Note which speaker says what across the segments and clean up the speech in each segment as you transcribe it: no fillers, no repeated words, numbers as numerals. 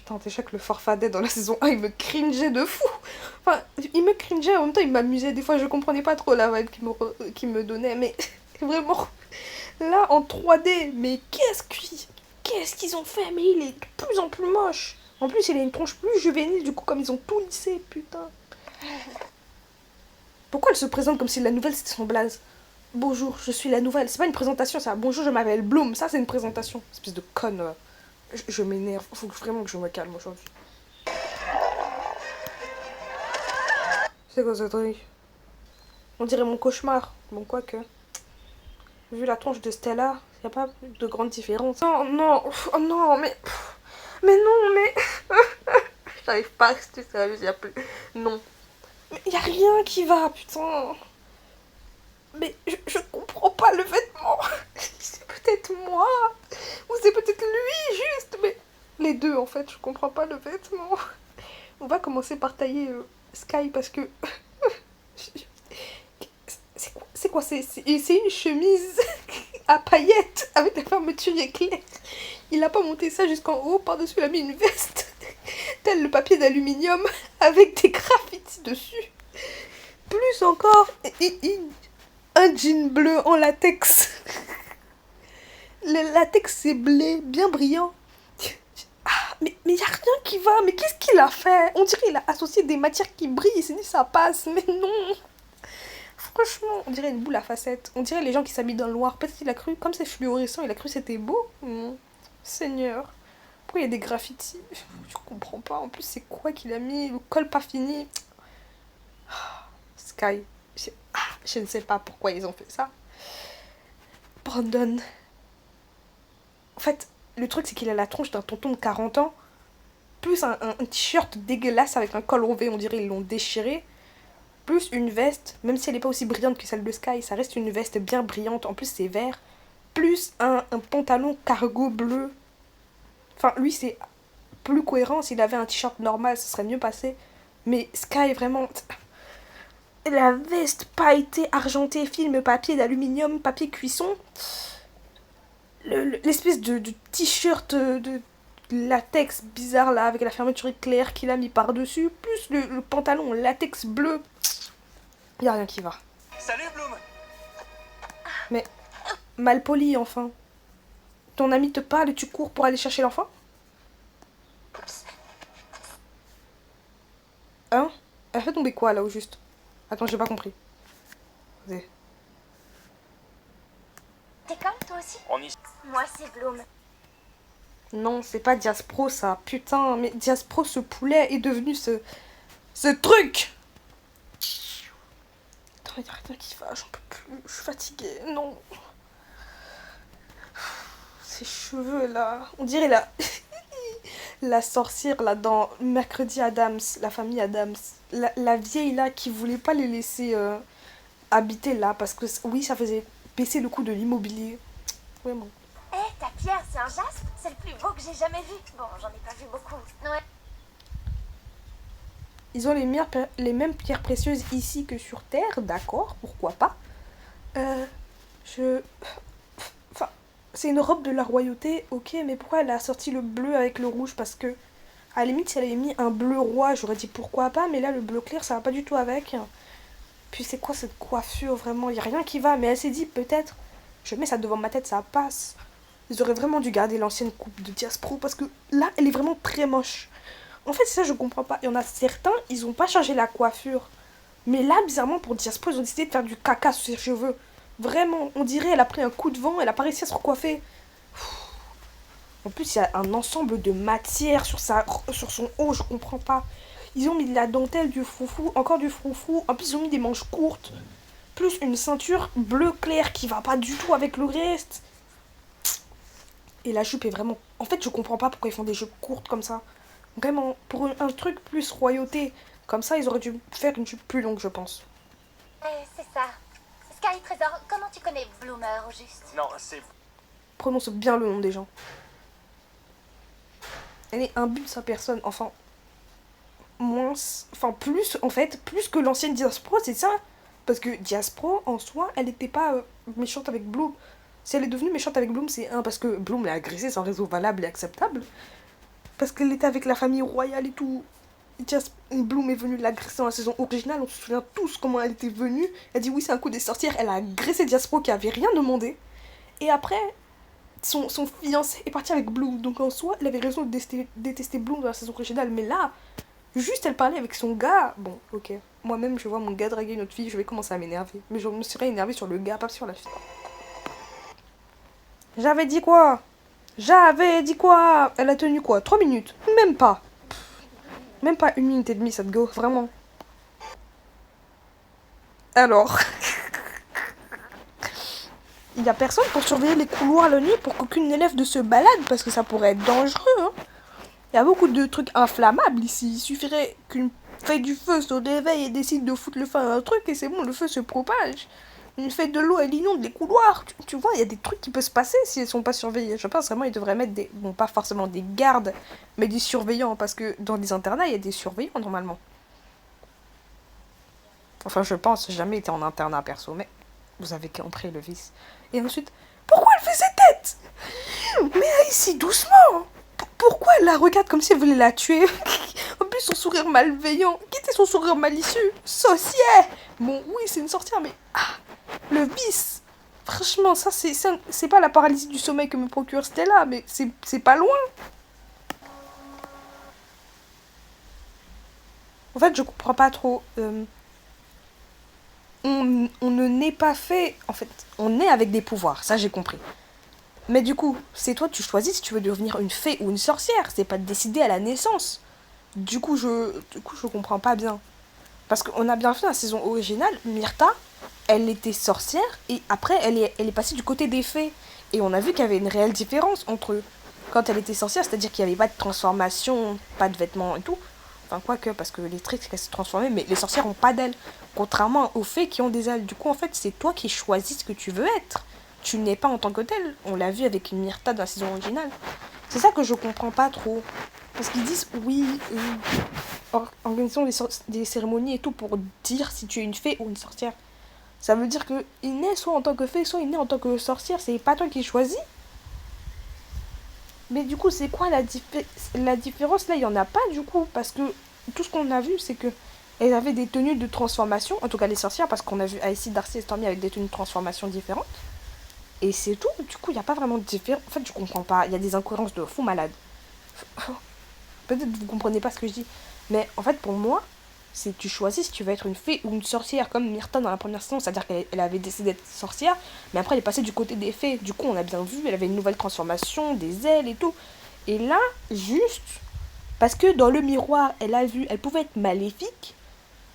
Speaker 1: putain, déjà que le Farfadet dans la saison 1, il me cringeait de fou. Enfin, il me cringeait, en même temps, il m'amusait. Des fois, je comprenais pas trop la vibe qu'il me donnait, mais vraiment, là, en 3D, mais qu'est-ce qu'ils ont fait? Mais il est de plus en plus moche. En plus, il a une tronche plus juvénile, du coup, comme ils ont tout lissé, putain. Pourquoi elle se présente comme si la nouvelle, c'était son blaze? Bonjour, je suis la nouvelle. C'est pas une présentation, ça. Bonjour, je m'appelle Bloom. Ça, c'est une présentation. Espèce de conne. Je m'énerve. Faut vraiment que je me calme aujourd'hui. C'est quoi ce truc? On dirait mon cauchemar. Bon, quoique. Vu la tronche de Stella, y a pas de grande différence. Non, non, oh non, mais. Mais non, mais. J'arrive pas à rester sérieuse, y a plus. Non. Mais y a rien qui va, putain. Mais je comprends pas le vêtement. C'est peut-être moi. Ou c'est peut-être lui, juste. Mais les deux, en fait, je comprends pas le vêtement. On va commencer par tailler Sky parce que. C'est quoi C'est une chemise à paillettes avec la fermeture éclair. Il a pas monté ça jusqu'en haut, par-dessus il a mis une veste. Tel le papier d'aluminium avec des graffitis dessus. Plus encore, un jean bleu en latex. Le latex c'est blé, bien brillant. Ah, mais y a rien qui va, mais qu'est-ce qu'il a fait? On dirait qu'il a associé des matières qui brillent, il s'est dit ça passe, mais non. Franchement, on dirait une boule à facettes. On dirait les gens qui s'habillent dans le noir. Peut-être qu'il a cru, comme c'est fluorescent, il a cru que c'était beau. Seigneur. Pourquoi il y a des graffitis? Je comprends pas. En plus, c'est quoi qu'il a mis? Le col pas fini. Sky. Je ne sais pas pourquoi ils ont fait ça. Brandon. En fait, le truc, c'est qu'il a la tronche d'un tonton de 40 ans. Plus un t-shirt dégueulasse avec un col relevé. On dirait ils l'ont déchiré. Plus une veste, même si elle n'est pas aussi brillante que celle de Sky, ça reste une veste bien brillante, en plus c'est vert, plus un pantalon cargo bleu. Enfin, lui c'est plus cohérent, s'il avait un t-shirt normal, ça serait mieux passé. Mais Sky, vraiment, la veste pailletée, argentée, film papier d'aluminium, papier cuisson, l'espèce de t-shirt de latex bizarre là, avec la fermeture éclair qu'il a mis par-dessus, plus le pantalon latex bleu. Y a rien qui va.
Speaker 2: Salut Bloom.
Speaker 1: Mais, malpoli enfin. Ton ami te parle et tu cours pour aller chercher l'enfant? Hein? Elle fait tomber quoi là au juste? Attends, j'ai pas compris. Vas-y.
Speaker 3: T'es comme toi aussi? Moi c'est Bloom.
Speaker 1: Non, c'est pas Diaspro ça. Putain, mais Diaspro, ce poulet est devenu ce truc! Attends, y'a rien qui va, j'en peux plus. Je suis fatiguée. Non. Ses cheveux là. On dirait la sorcière là dans Mercredi Adams, la famille Adams. La vieille là qui voulait pas les laisser habiter là parce que oui, ça faisait baisser le coût de l'immobilier. Vraiment.
Speaker 3: Hé, ta pierre, c'est un jaspe? C'est le plus beau que j'ai jamais vu. Bon, j'en ai pas vu beaucoup. Ouais.
Speaker 1: Ils ont les mêmes pierres précieuses ici que sur Terre, d'accord, pourquoi pas. Enfin, c'est une robe de la royauté, ok, mais pourquoi elle a sorti le bleu avec le rouge? Parce que, à la limite, si elle avait mis un bleu roi, j'aurais dit pourquoi pas, mais là, le bleu clair, ça va pas du tout avec. Puis c'est quoi cette coiffure, vraiment? Y a rien qui va, mais elle s'est dit, peut-être, je mets ça devant ma tête, ça passe. Ils auraient vraiment dû garder l'ancienne coupe de Diaspro, parce que là, elle est vraiment très moche. En fait, ça, je comprends pas. Il y en a certains, ils ont pas changé la coiffure. Mais là, bizarrement, pour Diaspro, ils ont décidé de faire du caca sur ses cheveux. Vraiment, on dirait elle a pris un coup de vent, elle a pas réussi à se recoiffer. En plus, il y a un ensemble de matière sur son haut, je comprends pas. Ils ont mis de la dentelle, du froufrou, encore du froufrou. En plus, ils ont mis des manches courtes. Plus une ceinture bleu clair qui va pas du tout avec le reste. Et la jupe est vraiment... En fait, je comprends pas pourquoi ils font des jupes courtes comme ça. Vraiment, pour un truc plus royauté, comme ça, ils auraient dû faire une jupe plus longue, je pense.
Speaker 3: C'est ça. Sky Trésor, comment tu connais Bloomer au juste?
Speaker 2: Non, c'est...
Speaker 1: Prononce bien le nom des gens. Elle est imbue de sa personne, enfin... Moins... Enfin, plus, en fait, plus que l'ancienne Diaspro, c'est ça. Parce que Diaspro, en soi, elle était pas méchante avec Bloom. Si elle est devenue méchante avec Bloom, c'est parce que Bloom l'a agressée sans raison valable et acceptable. parce qu'elle était avec la famille royale et tout. Bloom est venue l'agresser dans la saison originale. On se souvient tous comment elle était venue. Elle dit oui, c'est un coup des sorcières. Elle a agressé Jasper qui avait rien demandé. Et après, son fiancé est parti avec Bloom. Donc en soi, elle avait raison de détester Bloom dans la saison originale. Mais là, juste elle parlait avec son gars. Bon, ok. Moi-même, je vois mon gars draguer une autre fille, je vais commencer à m'énerver. Mais je me serais énervée sur le gars, pas sur la fille. J'avais dit quoi? Elle a tenu quoi? 3 minutes? Même pas. Même pas 1 minute et demie, cette go, vraiment. Alors, il y a personne pour surveiller les couloirs la nuit pour qu'aucune élève ne se balade parce que ça pourrait être dangereux. Hein. Il y a beaucoup de trucs inflammables ici. Il suffirait qu'une fée du feu se réveille et décide de foutre le feu à un truc et c'est bon, le feu se propage. Une fée de l'eau, elle inonde les couloirs. Tu vois, il y a des trucs qui peuvent se passer si elles sont pas surveillées. Je pense vraiment qu'ils devraient mettre des... Bon, pas forcément des gardes, mais des surveillants. Parce que dans les internats, il y a des surveillants normalement. Enfin, je pense, j'ai jamais été en internat perso, mais vous avez compris le vice. Et ensuite, pourquoi elle fait cette tête? Mais ici, doucement. Pourquoi elle la regarde comme si elle voulait la tuer? En plus, son sourire malveillant. Qui était son sourire malicieux? Sorcière. Bon, oui, c'est une sorcière, mais... Ah, le vice. Franchement, ça, c'est pas la paralysie du sommeil que me procure Stella, mais c'est pas loin. En fait, je comprends pas trop... on ne naît pas fait... En fait, on naît avec des pouvoirs, ça j'ai compris. Mais du coup, c'est toi tu choisis si tu veux devenir une fée ou une sorcière. C'est pas décidé à la naissance. Du coup, je comprends pas bien. Parce qu'on a bien fait la saison originale, Myrtha, elle était sorcière et après elle est passée du côté des fées. Et on a vu qu'il y avait une réelle différence entre eux. Quand elle était sorcière, c'est-à-dire qu'il n'y avait pas de transformation, pas de vêtements et tout. Enfin, quoique, parce que les tricks, qu'elles se transformaient, mais les sorcières n'ont pas d'ailes. Contrairement aux fées qui ont des ailes. Du coup, en fait, c'est toi qui choisis ce que tu veux être. Tu n'es pas en tant que tel. On l'a vu avec une Myrtha dans la saison originale. C'est ça que je comprends pas trop. Parce qu'ils disent, oui, organisons des cérémonies et tout pour dire si tu es une fée ou une sorcière. Ça veut dire que il naît soit en tant que fée, soit il naît en tant que sorcière. C'est pas toi qui choisis. Mais du coup, c'est quoi la différence? Là, il n'y en a pas du coup. Parce que tout ce qu'on a vu, c'est que elles avaient des tenues de transformation. En tout cas, les sorcières, parce qu'on a vu Icy, Darcy et Stormy avec des tenues de transformation différentes. Et c'est tout. Du coup, il n'y a pas vraiment de différence. En fait, je comprends pas. Il y a des incohérences de fou malade. Peut-être que vous comprenez pas ce que je dis. Mais en fait, pour moi, c'est tu choisis si tu veux être une fée ou une sorcière, comme Myrtha dans la première saison. C'est-à-dire qu'elle avait décidé d'être sorcière, mais après elle est passée du côté des fées. Du coup, on a bien vu, elle avait une nouvelle transformation, des ailes et tout. Et là, juste parce que dans le miroir, elle a vu, elle pouvait être maléfique,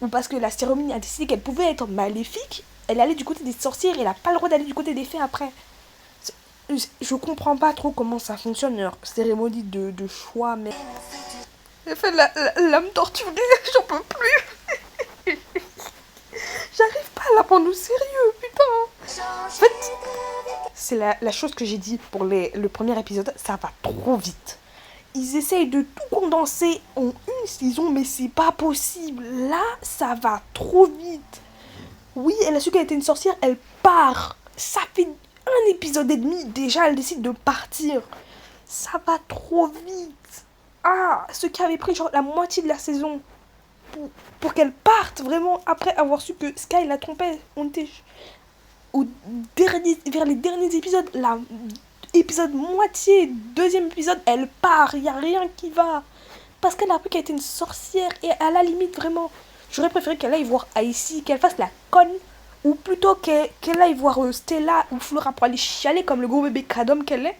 Speaker 1: ou parce que la cérémonie a décidé qu'elle pouvait être maléfique, elle allait du côté des sorcières et elle n'a pas le droit d'aller du côté des fées après. Je comprends pas trop comment ça fonctionne, leur cérémonie de choix, mais... Elle fait l'âme torturée, j'en peux plus. J'arrive pas à la prendre au sérieux, putain. En fait, c'est la chose que j'ai dit pour le premier épisode, ça va trop vite. Ils essayent de tout condenser en une saison, mais c'est pas possible. Là, ça va trop vite. Oui, elle a su qu'elle était une sorcière, elle part. Ça fait 1 épisode et demi, déjà elle décide de partir. Ça va trop vite. Ah, ce qui avait pris genre la moitié de la saison pour qu'elle parte vraiment après avoir su que Sky la trompait. On était vers les derniers épisodes, épisode moitié, deuxième épisode, elle part, il n'y a rien qui va. Parce qu'elle a appris qu'elle était une sorcière et à la limite vraiment, j'aurais préféré qu'elle aille voir Icy, qu'elle fasse la conne, ou plutôt qu'elle aille voir Stella ou Flora pour aller chialer comme le gros bébé cadom qu'elle est,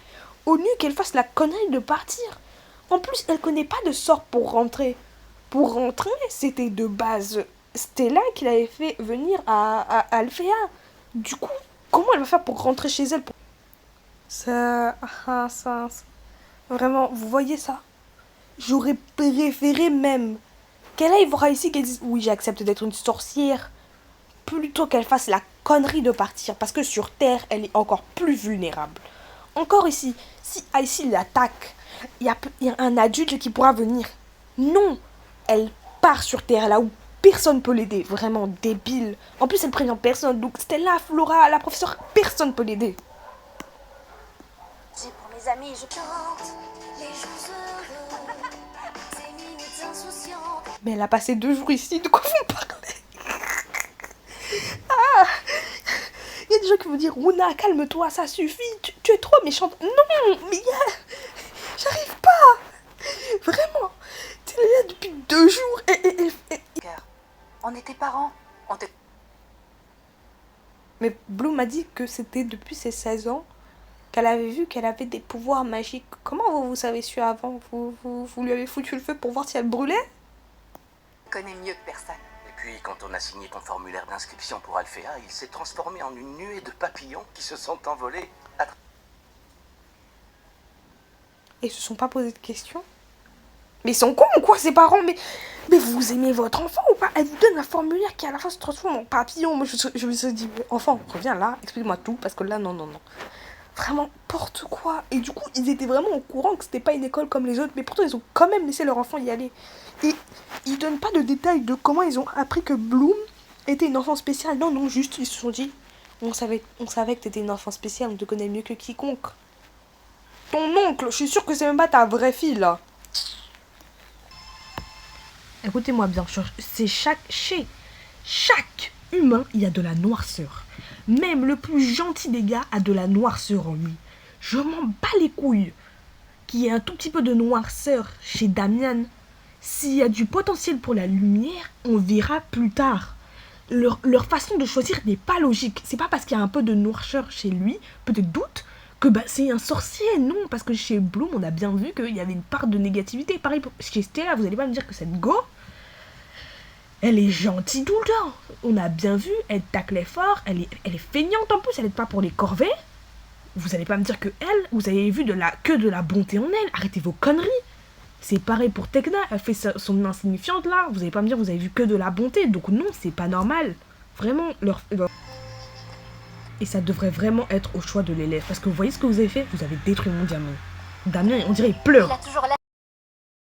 Speaker 1: au lieu qu'elle fasse la connerie de partir. En plus, elle connaît pas de sort pour rentrer. Pour rentrer, c'était de base Stella qui l'avait fait venir à Alphéa. Du coup, comment elle va faire pour rentrer chez elle ça, vraiment, vous voyez ça? J'aurais préféré même qu'elle aille voir ici, qu'elle dise oui, j'accepte d'être une sorcière, plutôt qu'elle fasse la connerie de partir, parce que sur Terre, elle est encore plus vulnérable. Encore ici, si Icy l'attaque, il y a un adulte qui pourra venir. Non, elle part sur Terre, là où personne peut l'aider, vraiment débile. En plus, elle prévient personne, donc Stella, Flora, la professeure, personne peut l'aider.
Speaker 3: Pour mes mes amis, je chante les jours heureux, ces minutes insouciantes.
Speaker 1: Mais elle a passé 2 jours ici, de quoi vous parlez? Il y a des gens qui vont dire, Runa, calme-toi, ça suffit, tu es trop méchante. Non, mais j'arrive pas. Vraiment. Tu es là depuis 2 jours et...
Speaker 2: On était parents.
Speaker 1: Mais Bloom m'a dit que c'était depuis ses 16 ans qu'elle avait vu qu'elle avait des pouvoirs magiques. Comment vous savez su avant? Vous lui avez foutu le feu pour voir si elle brûlait?
Speaker 2: Je connais mieux que personne.
Speaker 4: Et puis, quand on a signé ton formulaire d'inscription pour Alphéa, il s'est transformé en une nuée de papillons qui se sont envolés.
Speaker 1: Et ils se sont pas posé de questions? Mais ils sont cons ou quoi, ces parents? Mais vous aimez votre enfant ou pas? Elle vous donne un formulaire qui à la fin se transforme en papillon. Moi, je me suis dit, enfant, reviens là, explique-moi tout, parce que là, non. Vraiment, n'importe quoi. Et du coup, ils étaient vraiment au courant que c'était pas une école comme les autres, mais pourtant, ils ont quand même laissé leur enfant y aller. Et ils donnent pas de détails de comment ils ont appris que Bloom était une enfant spéciale. Non, juste, ils se sont dit, on savait que t'étais une enfant spéciale, on te connaît mieux que quiconque. Ton oncle, je suis sûre que c'est même pas ta vraie fille, là. Écoutez-moi bien, c'est chez chaque humain, il y a de la noirceur. Même le plus gentil des gars a de la noirceur en lui. Je m'en bats les couilles qu'il y ait un tout petit peu de noirceur chez Damian. S'il y a du potentiel pour la lumière, on verra plus tard. Leur façon de choisir n'est pas logique. C'est pas parce qu'il y a un peu de noirceur chez lui, peu de doute, que c'est un sorcier. Non, parce que chez Bloom, on a bien vu qu'il y avait une part de négativité. Pareil chez Stella, vous allez pas me dire que cette go, elle est gentille tout le temps. On a bien vu, elle taclait fort, elle est feignante en plus, elle n'est pas pour les corvées. Vous allez pas me dire que elle, vous avez vu que de la bonté en elle. Arrêtez vos conneries. C'est pareil pour Tekna, elle fait son insignifiante là. Vous allez pas me dire que vous avez vu que de la bonté. Donc non, c'est pas normal. Vraiment, Et ça devrait vraiment être au choix de l'élève. Parce que vous voyez ce que vous avez fait? Vous avez détruit mon diamant. Damien, on dirait il pleure.
Speaker 3: Il a toujours l'air.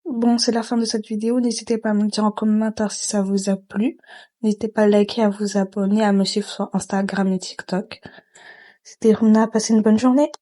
Speaker 1: Bon, c'est la fin de cette vidéo. N'hésitez pas à me dire en commentaire si ça vous a plu. N'hésitez pas à liker, à vous abonner, à me suivre sur Instagram et TikTok. C'était Runa, passez une bonne journée.